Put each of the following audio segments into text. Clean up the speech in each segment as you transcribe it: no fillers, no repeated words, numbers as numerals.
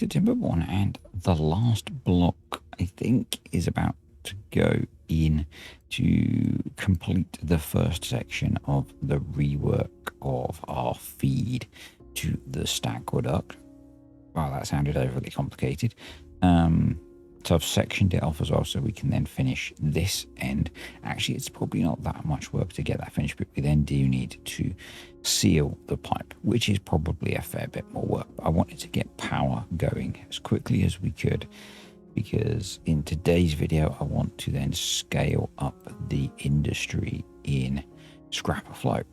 to Timberborn, and the last block, I think, is about to go in to complete the first section of the rework of our feed to the Aqueduct. Wow, that sounded overly complicated. So I've sectioned it off as well so we can then finish this end. Actually, it's probably not that much work to get that finished, but we then do need to seal the pipe, which is probably a fair bit more work. I wanted to get power going as quickly as we could, because in today's video, I want to then scale up the industry in Scrapper Float.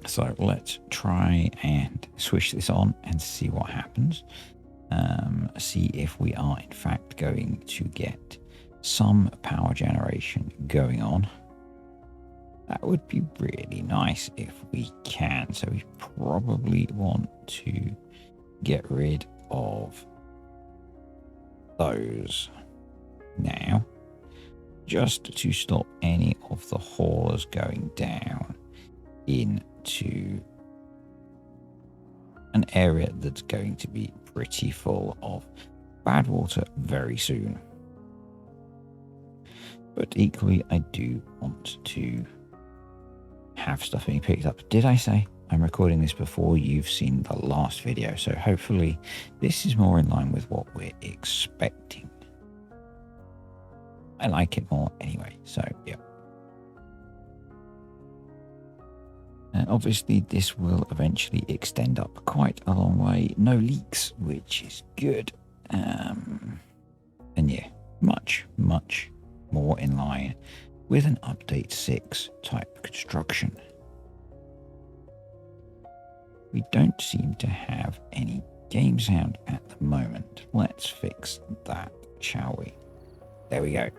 So let's try and switch this on and see what happens. See if we are in fact going to get some power generation going on. That would be really nice if we can. So we probably want to get rid of those now, just to stop any of the haulers going down into an area that's going to be pretty full of bad water very soon. But equally, I do want to have stuff being picked up. Did I say I'm recording this before you've seen the last video? So hopefully this is more in line with what we're expecting. I like it more anyway, so yeah. Obviously, this will eventually extend up quite a long way. No leaks, which is good. And yeah, much more in line with an update 6 type construction. We don't seem to have any game sound at the moment. Let's fix that, shall we? There we go.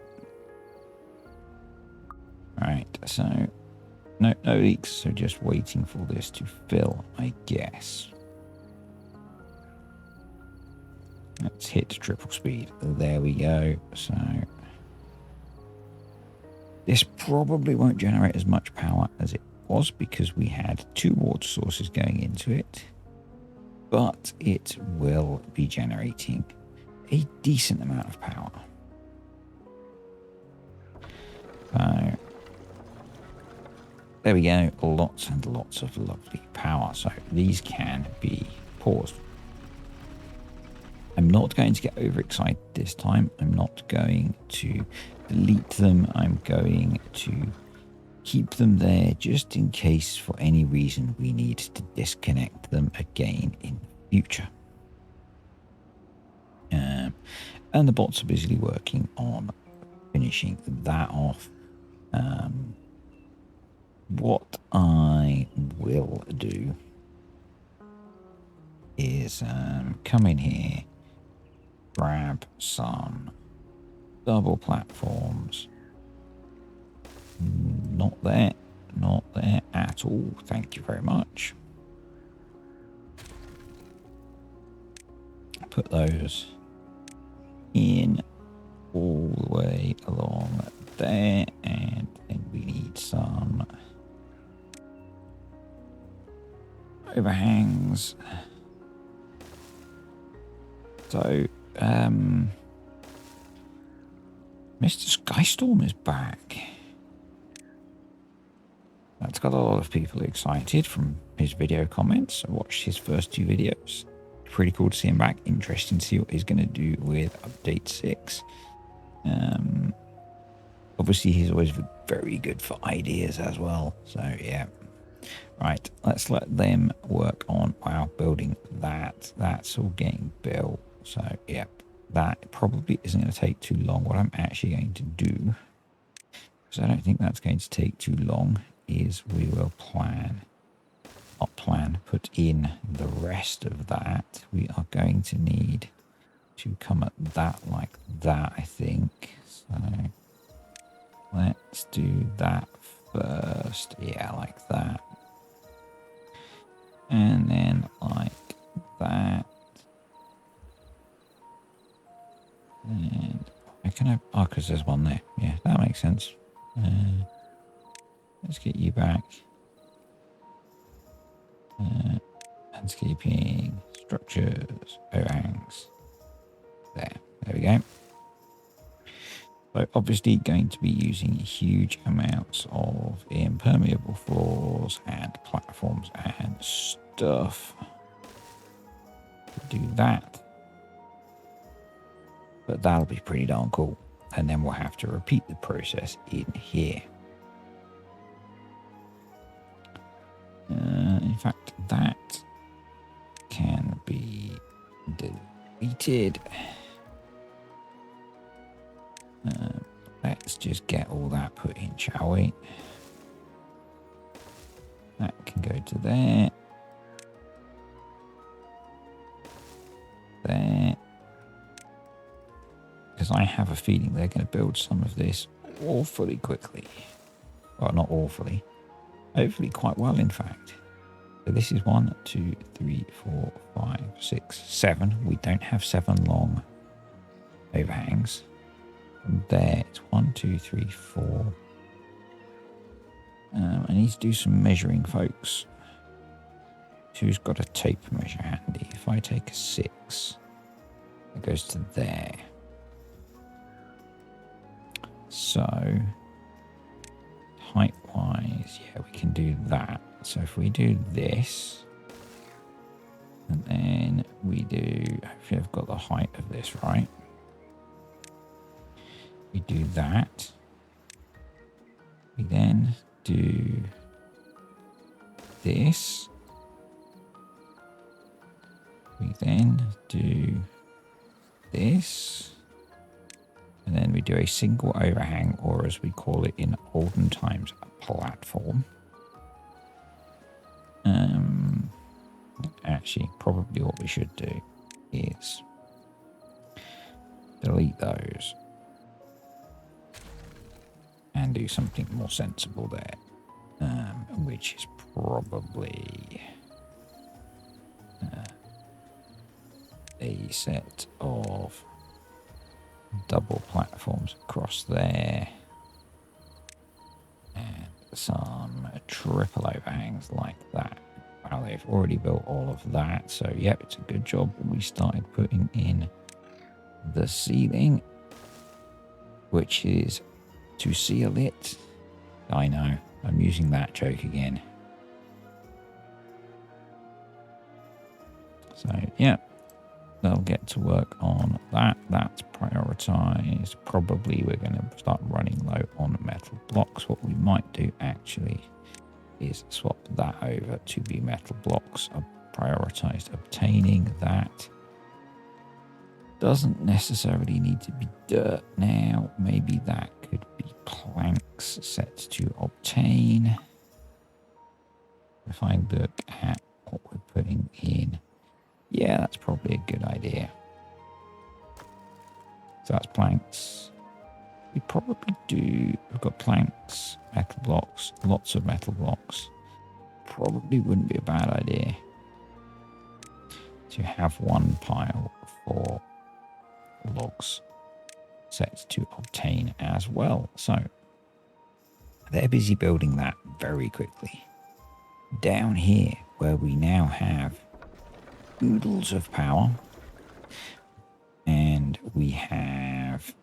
Right, so no leaks, so just waiting for this to fill, I guess. Let's hit triple speed. There we go. So this probably won't generate as much power as it was because we had 2 water sources going into it, but it will be generating a decent amount of power. So there we go, lots and lots of lovely power. So these can be paused. I'm not going to get overexcited this time. I'm not going to delete them. I'm going to keep them there just in case for any reason we need to disconnect them again in the future. And the bots are busily working on finishing that off. What I will do is come in here, grab some double platforms. Not there at all. Thank you very much. Put those in all the way along there, and then we need some overhangs. So Mr. Skystorm is back. That's got a lot of people excited from his video comments. I watched his first 2 videos. Pretty cool to see him back. Interesting to see what he's going to do with update 6. Obviously, he's always very good for ideas as well. So, yeah. Right, let's let them work on, wow, building that. That's all getting built. So, yep, that probably isn't going to take too long. What I'm actually going to do, because I don't think that's going to take too long, is we will put in the rest of that. We are going to need to come at that like that, I think. So let's do that first. Yeah, like that. And then like that. And I can, oh, because there's one there. Yeah, that makes sense. Let's get you back. Landscaping, structures, overhangs. There we go. So obviously going to be using huge amounts of impermeable floors and platforms and stuff to do that. But that'll be pretty darn cool. And then we'll have to repeat the process in here. In fact, that can be deleted. Let's just get all that put in, shall we? That can go to there. There. Because I have a feeling they're going to build some of this awfully quickly. Well, not awfully. Hopefully quite well, in fact. So this is 1, 2, 3, 4, 5, 6, 7. We don't have 7 long overhangs. And there, it's 1, 2, 3, 4. I need to do some measuring, folks. Who's got a tape measure handy? If I take a 6, it goes to there. So, height-wise, yeah, we can do that. So if we do this, and then we do, hopefully I've got the height of this right. We do that. We then do this. We then do this. And then we do a single overhang, or as we call it in olden times, a platform. Actually, probably what we should do is delete those and do something more sensible there, which is probably a set of double platforms across there and some triple overhangs like that. Well, they've already built all of that, so yep, it's a good job we started putting in the ceiling, which is to seal it. I know, I'm using that joke again. So yeah, they'll get to work on that. That's prioritized. Probably we're going to start running low on metal blocks. What we might do actually is swap that over to be metal blocks. I've prioritized obtaining that. Doesn't necessarily need to be dirt now. Maybe that could be planks set to obtain. If I look at what we're putting in, yeah, that's probably a good idea. So that's planks. We probably do, we've got planks, metal blocks, lots of metal blocks. Probably wouldn't be a bad idea to have one pile for logs set to obtain as well. So they're busy building that very quickly. Down here, where we now have oodles of power, and we have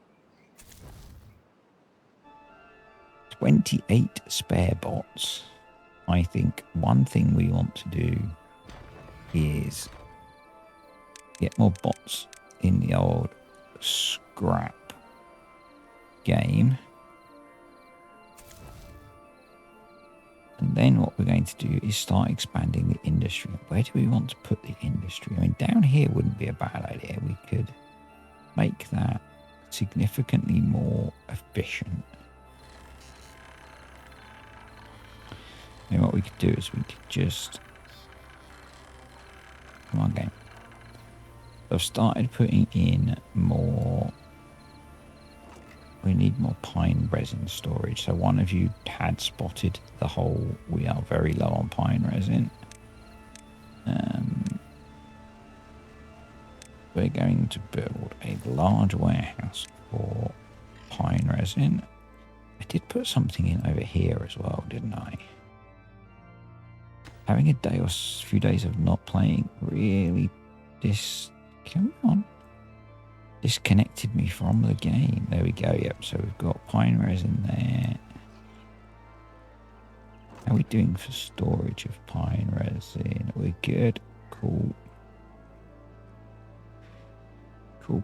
28 spare bots. I think one thing we want to do is get more bots in the old scrap game. And then what we're going to do is start expanding the industry. Where do we want to put the industry? I mean, down here wouldn't be a bad idea. We could make that significantly more efficient. And what we could do is we could just... Come on, game. I've started putting in more... We need more pine resin storage. So one of you had spotted the hole. We are very low on pine resin. We're going to build a large warehouse for pine resin. I did put something in over here as well, didn't I? Having a day or few days of not playing really Come on. Disconnected me from the game. There we go. Yep, so we've got pine resin there. How are we doing for storage of pine resin? We're good. Cool.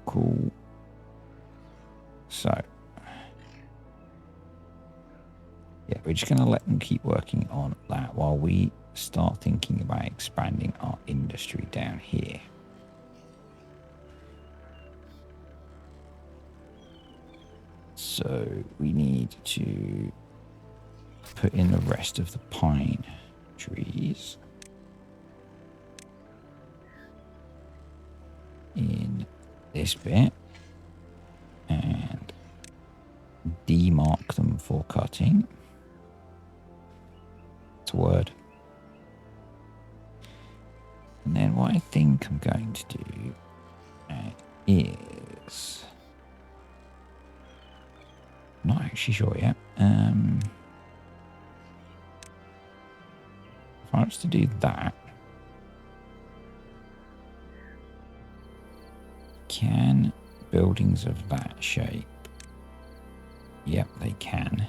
Cool. So, yeah, we're just going to let them keep working on that while we start thinking about expanding our industry down here. So we need to put in the rest of the pine trees in this bit and demark them for cutting. It's a word. And then what I think I'm going to do is... not actually sure yet. If I was to do that, can buildings of that shape? Yep, they can.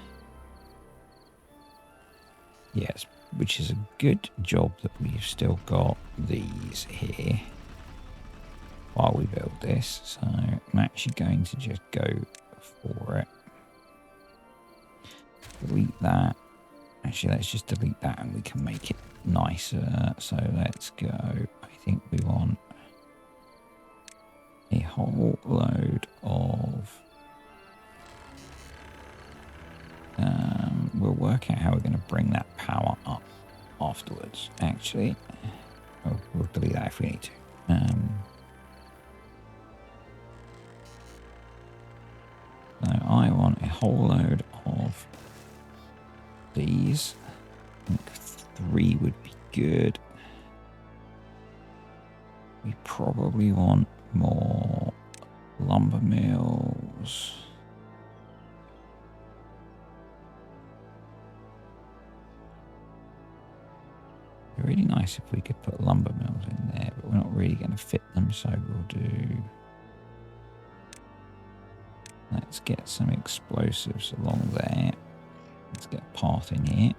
Yes, which is a good job that we've still got these here while we build this. So I'm actually going to just go for it. Delete that. Actually, let's just delete that and we can make it nicer. So let's go. I think we want a whole load of... we'll work out how we're going to bring that power up afterwards, actually. Oh, we'll delete that if we need to. So I want a whole load of these. I think 3 would be good. We probably want more lumber mills. It'd be really nice if we could put lumber mills in there, but we're not really going to fit them, so we'll do... let's get some explosives along there. Let's get a path in here.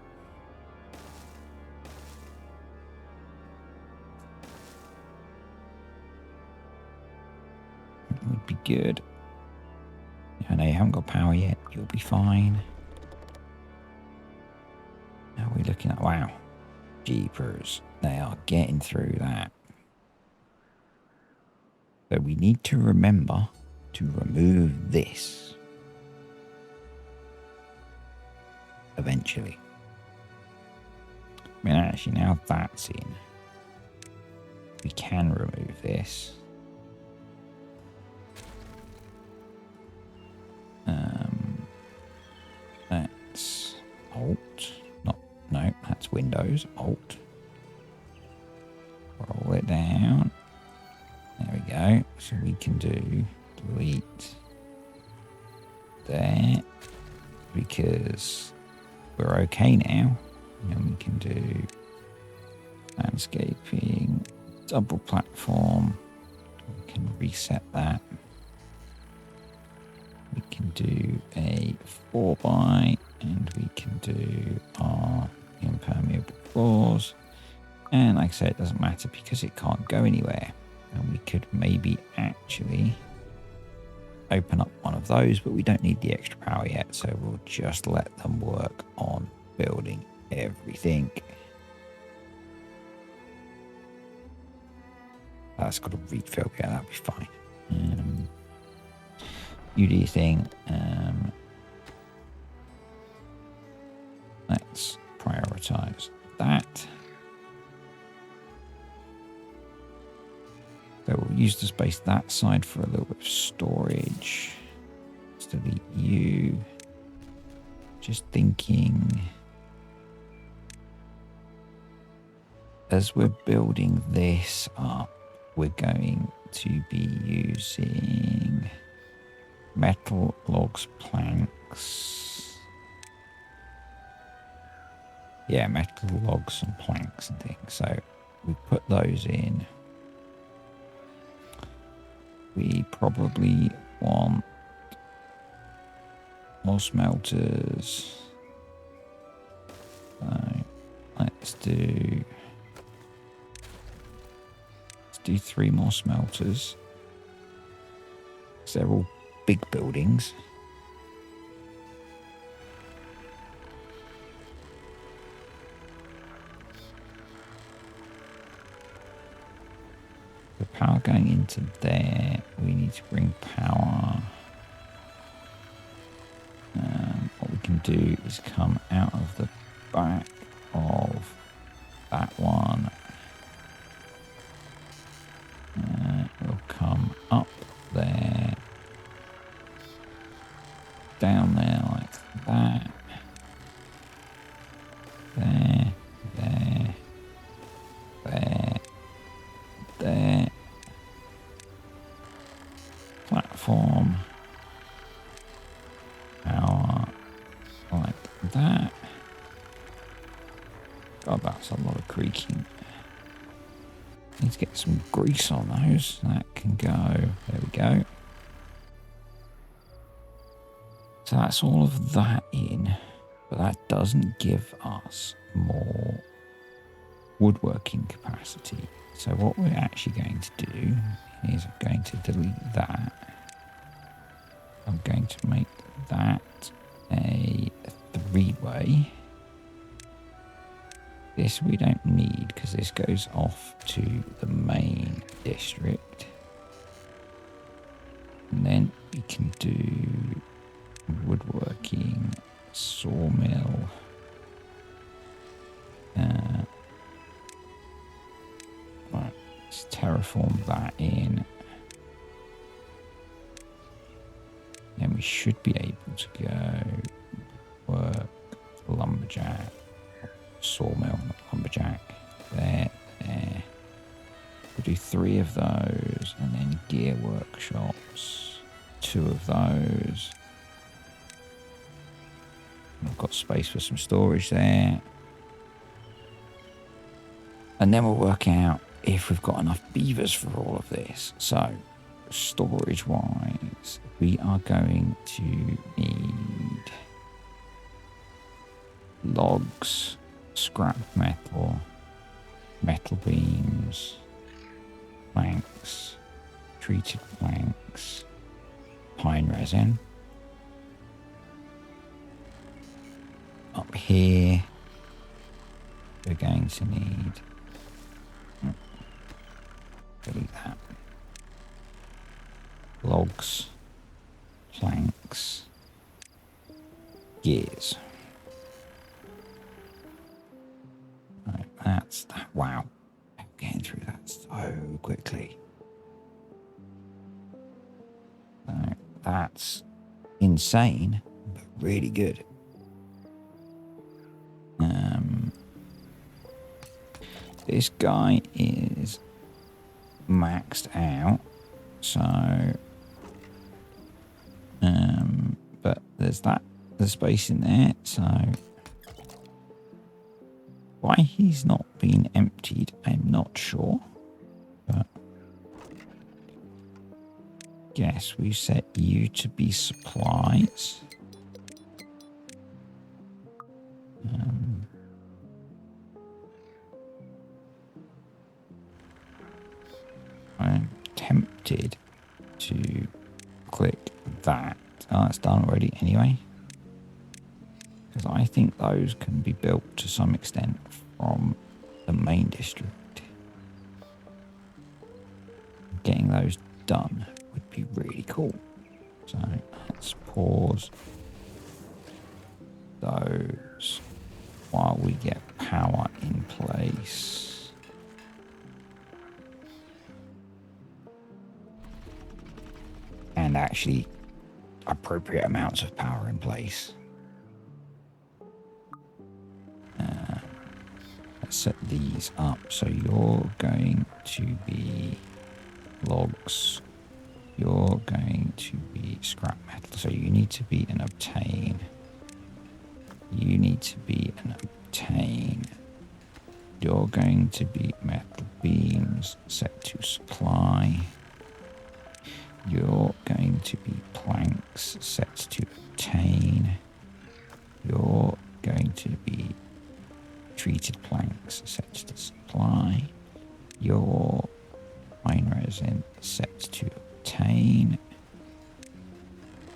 That would be good. I know you haven't got power yet. You'll be fine. How are we looking at? Wow. Jeepers. They are getting through that. So we need to remember to remove this. Eventually. I mean, actually, now that's in, we can remove this. That's Alt. No, that's Windows. Alt. Roll it down. There we go. So we can do delete there because we're okay now. And we can do landscaping, double platform. We can reset that. We can do a 4x and we can do our impermeable floors. And like I said, it doesn't matter because it can't go anywhere. And we could maybe actually open up one of those, but we don't need the extra power yet. So we'll just let them work on building everything. That's got a refill. Yeah, that'll be fine. You do your thing. Let's prioritize that. So we'll use the space that side for a little bit of storage. Let's delete you. Just thinking, as we're building this up, we're going to be using metal, logs, planks. Yeah, metal, logs and planks and things. So we put those in. we probably want more smelters. So let's do 3 more smelters. They're all big buildings. The power going into there. We need to bring power. What we can do is come out of the back of that one. We'll come up there, down there like that. There, there, there, there. Platform. Power. Like that. God, that's a lot of creaking. Need to get some grease on those. That can go. There we go. So that's all of that in. But that doesn't give us more woodworking capacity. So what we're actually going to do is I'm going to delete that. I'm going to make that a 3-way. This we don't need because this goes off to the main district. And then we can do woodworking, sawmill. Right, let's terraform that in. Then we should be able to go work lumberjack, sawmill, lumberjack, there. We'll do 3 of those, and then gear workshops, 2 of those. I've got space for some storage there. And then we'll work out if we've got enough beavers for all of this. So, storage-wise, we are going to need logs, scrap metal, metal beams, planks, treated planks, pine resin. Up here, we're going to need, delete that, logs, planks, gears. Right, that's that. Wow, getting through that so quickly. Right, that's insane, but really good. This guy is maxed out, so but there's space in there, so why he's not been emptied, I'm not sure, but guess we set you to be supplies. I'm tempted to click that. Oh, that's done already anyway. Because I think those can be built to some extent from the main district. Getting those done would be really cool. So let's pause those while we get power in place. And actually appropriate amounts of power in place. Let's set these up. So you're going to be logs. You're going to be scrap metal. So you need to be an obtain. You need to be an obtain. You're going to be metal beams set to supply. You're going to be planks set to obtain. You're going to be treated planks set to supply. Your fine resin set to obtain.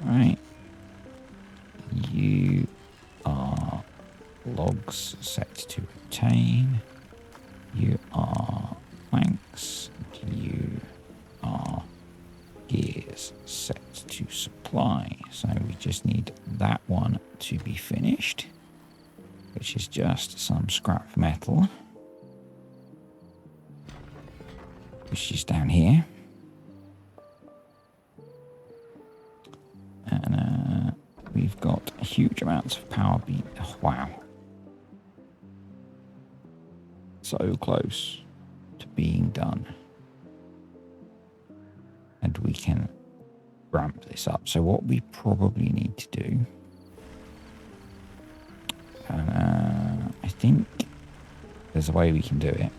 Right. You are logs set to obtain. You are planks. You are gears set to supply. So we just need that one to be finished, which is just some scrap metal, which is down here. And we've got huge amounts of power being. Oh, wow. So close to being done. And we can ramp this up. So what we probably need to do, I think there's a way we can do it.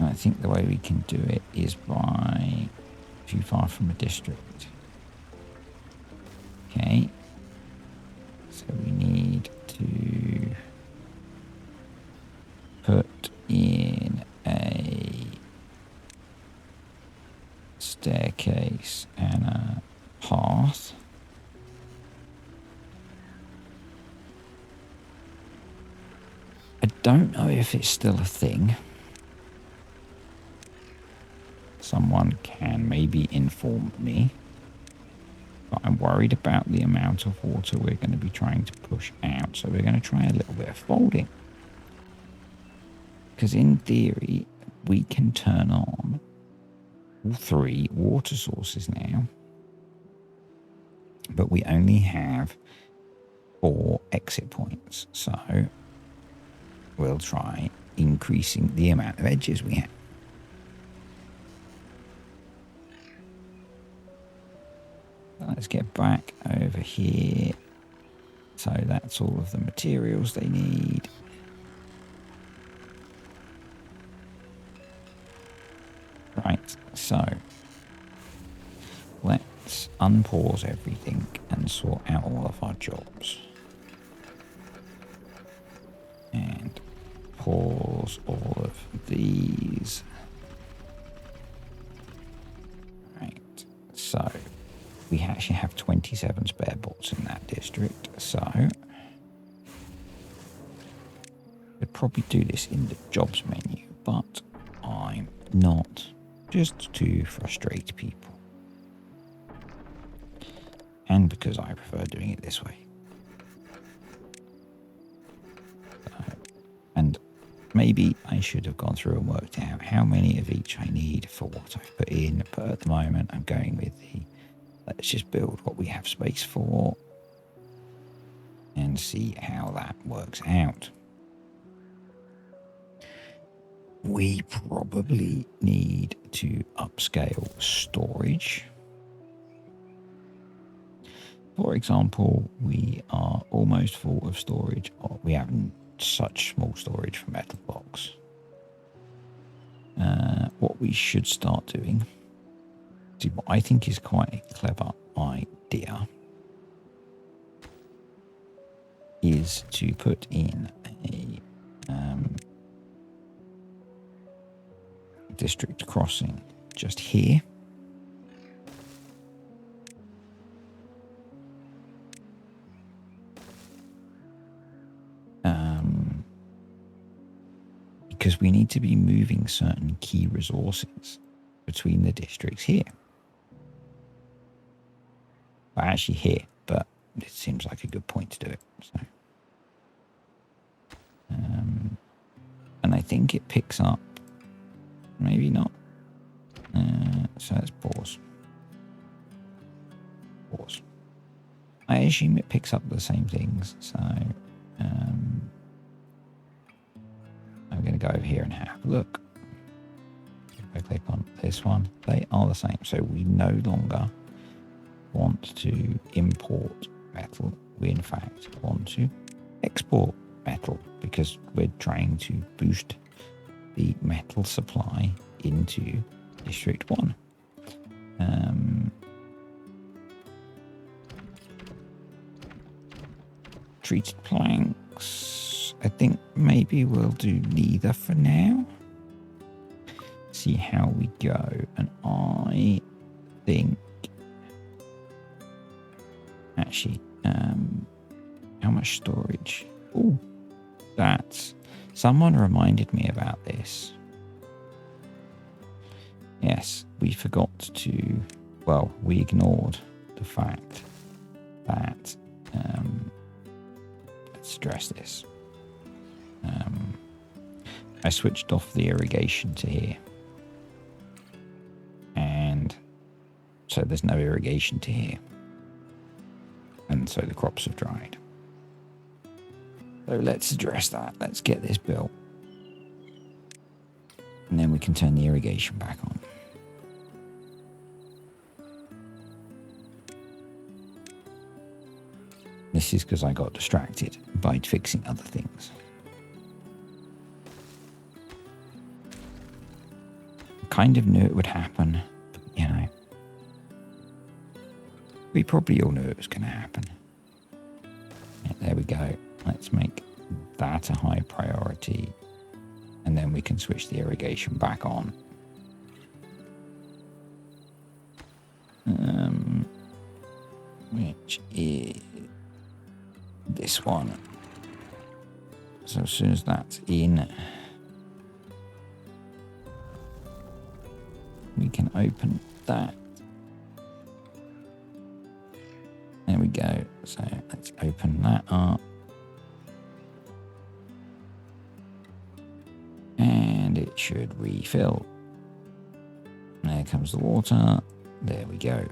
I think the way we can do it is by too far from a district. Okay. So we need to put in a staircase and a path. I don't know if it's still a thing. Someone can maybe inform me. But I'm worried about the amount of water we're going to be trying to push out. So we're going to try a little bit of folding. Because in theory, we can turn on all 3 water sources now. But we only have 4 exit points. So we'll try increasing the amount of edges we have. Let's get back over here. So that's all of the materials they need. Right, so let's unpause everything and sort out all of our jobs. And pause all of these. Right, so we actually have 27 spare bots in that district, so we'd probably do this in the jobs menu, but I'm not, just to frustrate people. And because I prefer doing it this way. And maybe I should have gone through and worked out how many of each I need for what I've put in, but at the moment I'm going with the let's just build what we have space for and see how that works out. We probably need to upscale storage. For example, we are almost full of storage. We have such small storage for metal blocks. What we should start doing, what I think is quite a clever idea, is to put in a district crossing just here. Because we need to be moving certain key resources between the districts here. Well, actually here, but it seems like a good point to do it. So, and I think it picks up, maybe not. So let's pause. Pause. I assume it picks up the same things. So I'm going to go over here and have a look. If I click on this one, they are the same. So we no longer want to import metal. We in fact want to export metal because we're trying to boost the metal supply into District 1. Treated planks. I think maybe we'll do neither for now. See how we go. And I think... Actually, how much storage? Oh, that's... Someone reminded me about this. Yes, we forgot to... Well, we ignored the fact that... let's address this. I switched off the irrigation to here. And so there's no irrigation to here. And so the crops have dried. So let's address that. Let's get this built. And then we can turn the irrigation back on. This is because I got distracted by fixing other things. Kind of knew it would happen, but, you know. We probably all knew it was going to happen. Yeah, there we go. Let's make that a high priority. And then we can switch the irrigation back on. Which is this one. So as soon as that's in, we can open that. There we go. So let's open that up. And it should refill. There comes the water. There we go.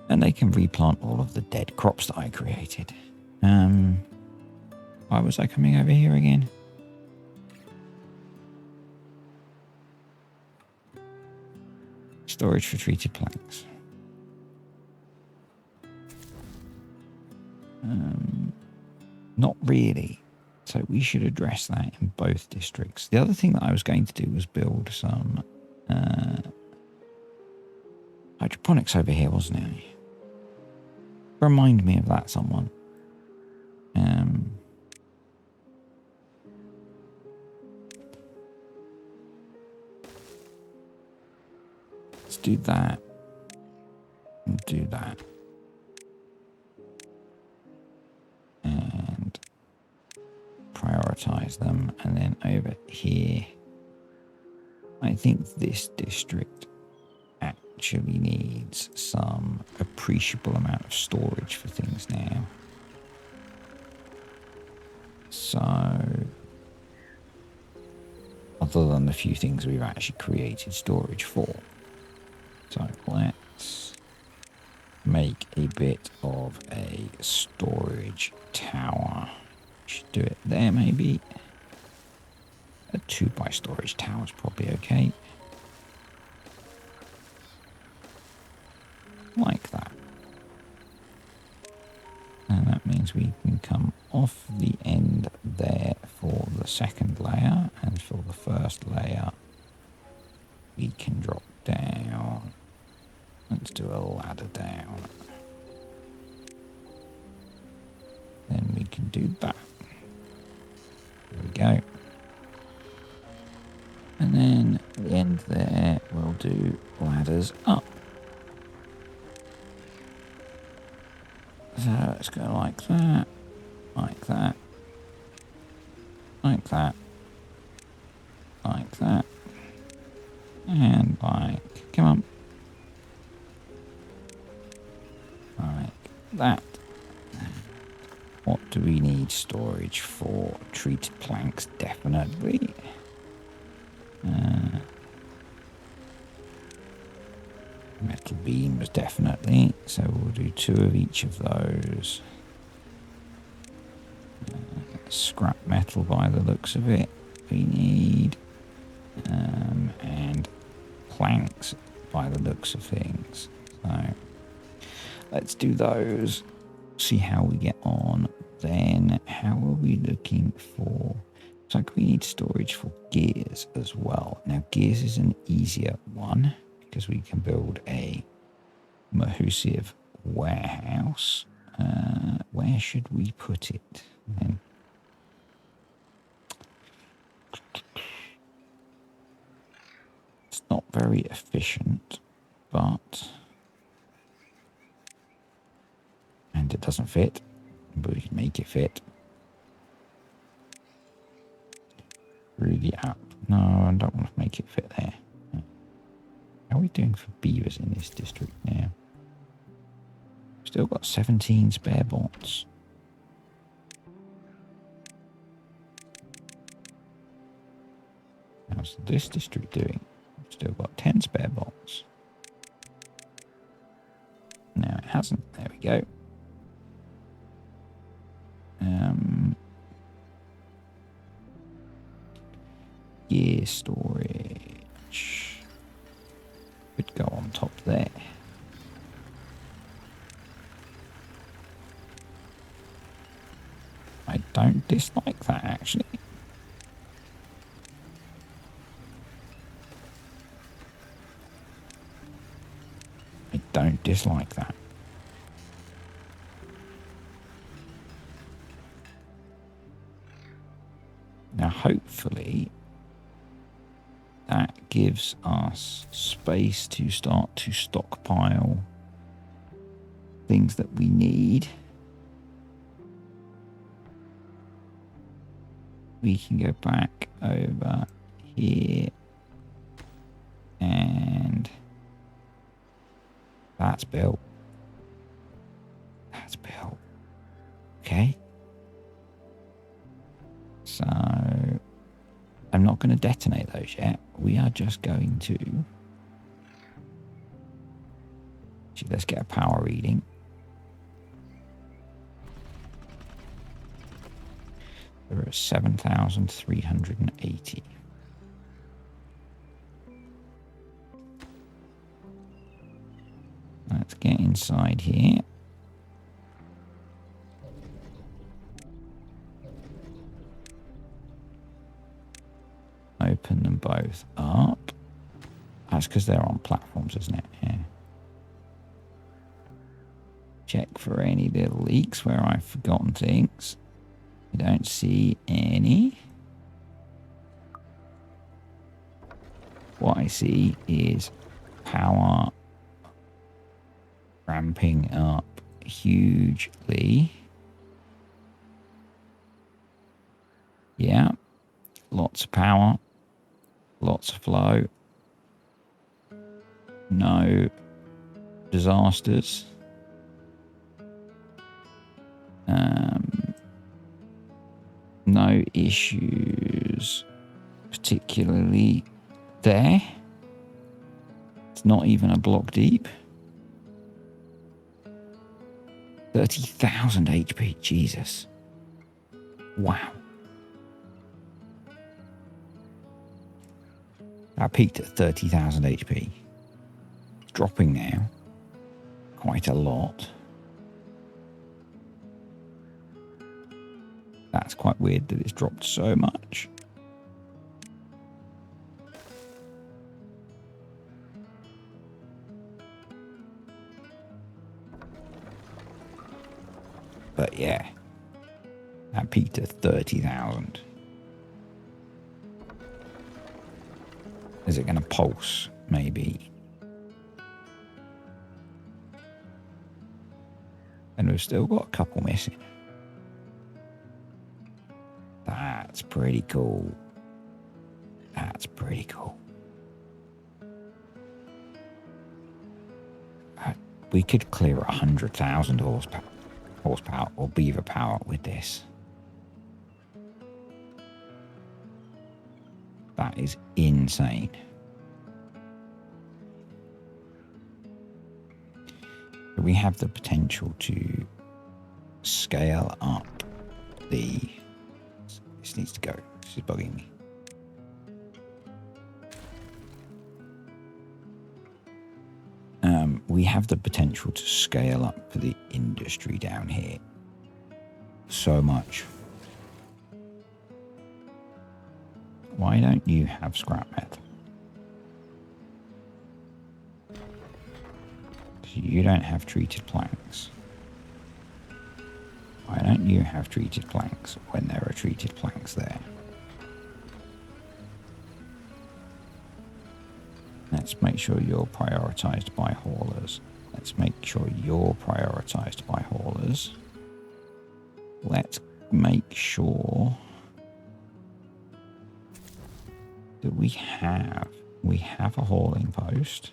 And they can replant all of the dead crops that I created. Why was I coming over here again? Storage for treated planks. Not really. So we should address that in both districts. The other thing that I was going to do was build some hydroponics over here, wasn't it? Remind me of that, someone. Let's do that. And do that. And prioritize them. And then over here, I think this district actually needs some appreciable amount of storage for things now. So, other than the few things we've actually created storage for. So let's make a bit of a storage tower. Should do it there maybe. A 2x storage tower is probably okay. Like that. And that means we can come off the end there for the second layer, and for the first layer we can drop down. Let's do a ladder down. Then we can do that. There we go. And then at the end there we'll do ladders up. So let's go like that, like that, like that, like that, and like, come on, like that. What do we need storage for? Treated planks, definitely. Metal beams, definitely. So we'll do 2 of each of those. Scrap metal by the looks of it. We need. And planks by the looks of things. So let's do those. See how we get on then how are we looking for... Looks like we need storage for gears as well. Now, gears is an easier one because we can build a Mahusive warehouse. Where should we put it? Then? It's not very efficient, but... And it doesn't fit, but we can make it fit. Really up. No, I don't want to make it fit there. How are we doing for beavers in this district now? Still got 17 spare bots. How's this district doing? Still got 10 spare bots. No, it hasn't. There we go. Gear storage could go on top there. I don't dislike that, actually. I don't dislike that. Now, hopefully, that gives us space to start to stockpile things that we need. We can go back over here and that's built. That's built. Okay. So I'm not going to detonate those yet. We are just going to... Actually, let's get a power reading. There are 7,380. Let's get inside here. Open them both up. That's because they're on platforms, isn't it? Yeah. Check for any little leaks where I've forgotten things. I don't see any. What I see is power ramping up hugely. Yeah. Lots of power. Lots of flow. No disasters. No issues particularly there. It's not even a block deep. 30,000 HP, Jesus. Wow. I peaked at 30,000 HP. It's dropping now. Quite a lot. That's quite weird that it's dropped so much. But yeah, that peaked at 30,000. Is it going to pulse? Maybe. And we've still got a couple missing. That's pretty cool. That's pretty cool. We could clear 100,000 horsepower or beaver power with this. That is insane. We have the potential to scale up the... This needs to go. This is bugging me. We have the potential to scale up the industry down here so much. Why don't you have scrap metal? You don't have treated planks. Why don't you have treated planks when there are treated planks there? Let's make sure you're prioritized by haulers. Let's make sure you're prioritized by haulers. Let's make sure that we have a hauling post.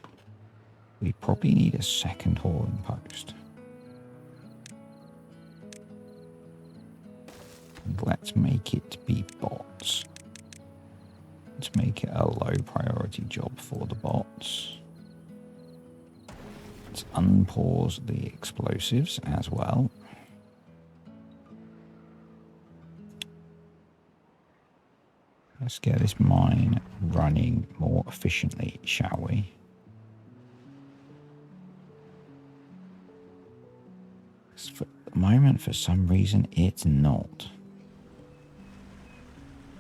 We probably need a second hauling post. And let's make it be bots. Let's make it a low priority job for the bots. Let's unpause the explosives as well. Let's get this mine running more efficiently, shall we? For the moment, for some reason, it's not.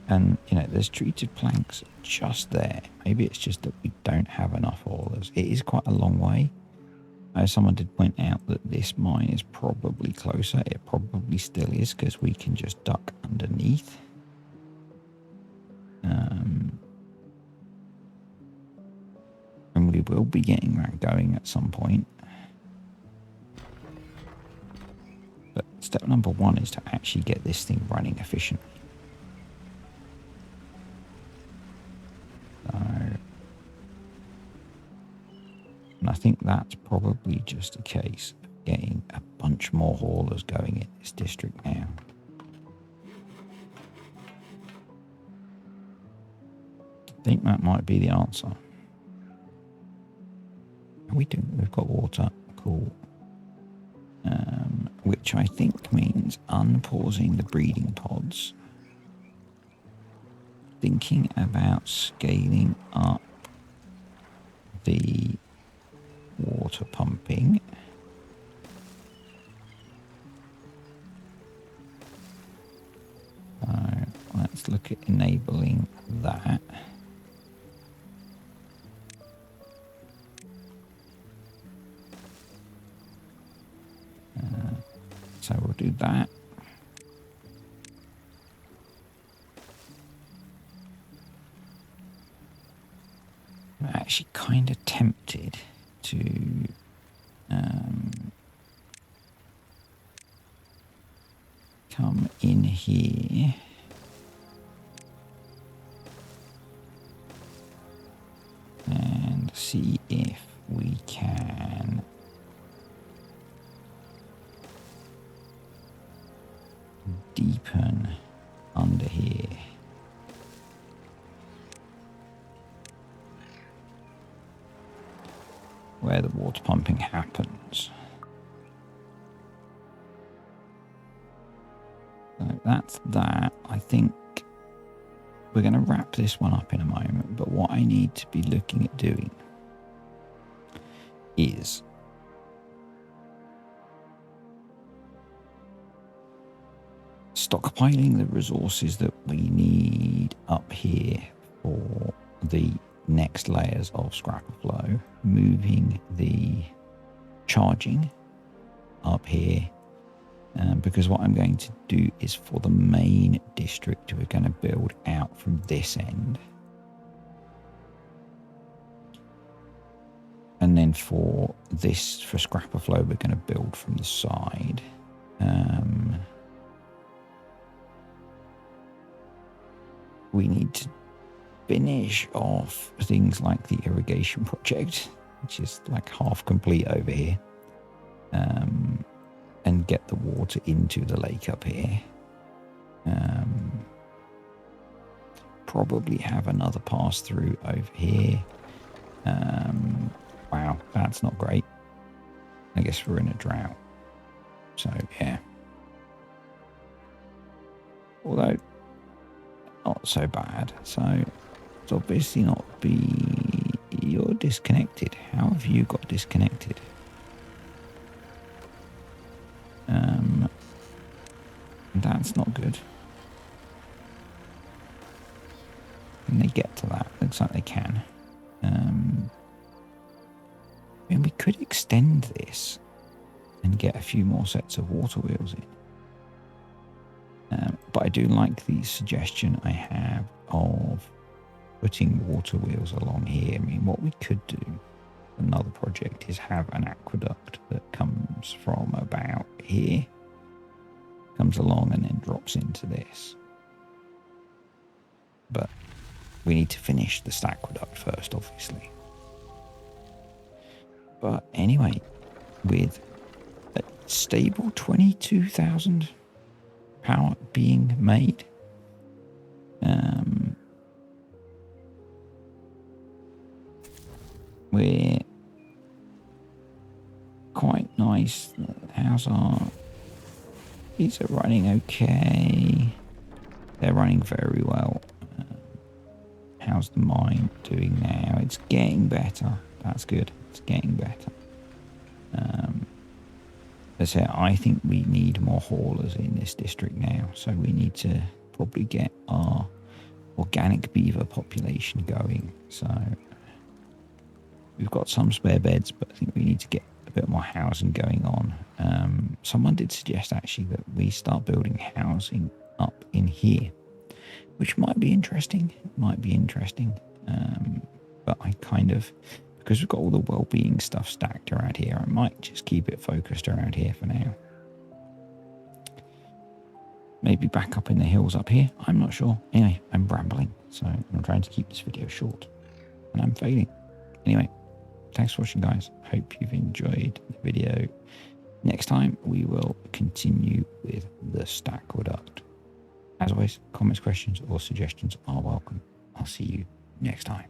And, you know, there's treated planks just there. Maybe it's just that we don't have enough haulers. It is quite a long way. Someone did point out that this mine is probably closer. It probably still is because we can just duck underneath. And we will be getting that going at some point. But step number one is to actually get this thing running efficiently. So, and I think that's probably just a case of getting a bunch more haulers going in this district now. I think that might be the answer. We do. We've got water. Cool. Which I think means unpausing the breeding pods. Thinking about scaling up the water pumping. Let's look at enabling that. So we'll do that. I'm actually kind of tempted to come in here and see if we can deepen under here. Where the water pumping happens. So that's that. I think we're going to wrap this one up in a moment, but what I need to be looking at doing is stockpiling the resources that we need up here for the next layers of scrapper flow, moving the charging up here, because what I'm going to do is for the main district we're going to build out from this end, and then for scrapper flow we're going to build from the side. We need to finish off things like the irrigation project, which is like half complete over here, and get the water into the lake up here. Probably have another pass through over here. Wow, that's not great. I guess we're in a drought. So yeah. Although not so bad. So it's obviously not be... You're disconnected. How have you got disconnected? That's not good. Can they get to that? Looks like they can. I mean, we could extend this and get a few more sets of water wheels in. But I do like the suggestion I have of putting water wheels along here. I mean, what we could do, another project, is have an aqueduct that comes from about here, comes along and then drops into this. But we need to finish this aqueduct first, obviously. But anyway, with a stable 22,000 power being made, we're quite nice. How's our... These are running okay. They're running very well. How's the mine doing now? It's getting better. That's good. It's getting better. As I said, I think we need more haulers in this district now. So we need to probably get our organic beaver population going. So we've got some spare beds, but I think we need to get a bit more housing going on. Someone did suggest actually that we start building housing up in here, which might be interesting. But I kind of, because we've got all the well-being stuff stacked around here, I might just keep it focused around here for now. Maybe back up in the hills up here. I'm not sure. Anyway, I'm rambling, so I'm trying to keep this video short, and I'm failing. Anyway, thanks for watching, guys. Hope you've enjoyed the video. Next time, we will continue with the aqueduct. As always, comments, questions, or suggestions are welcome. I'll see you next time.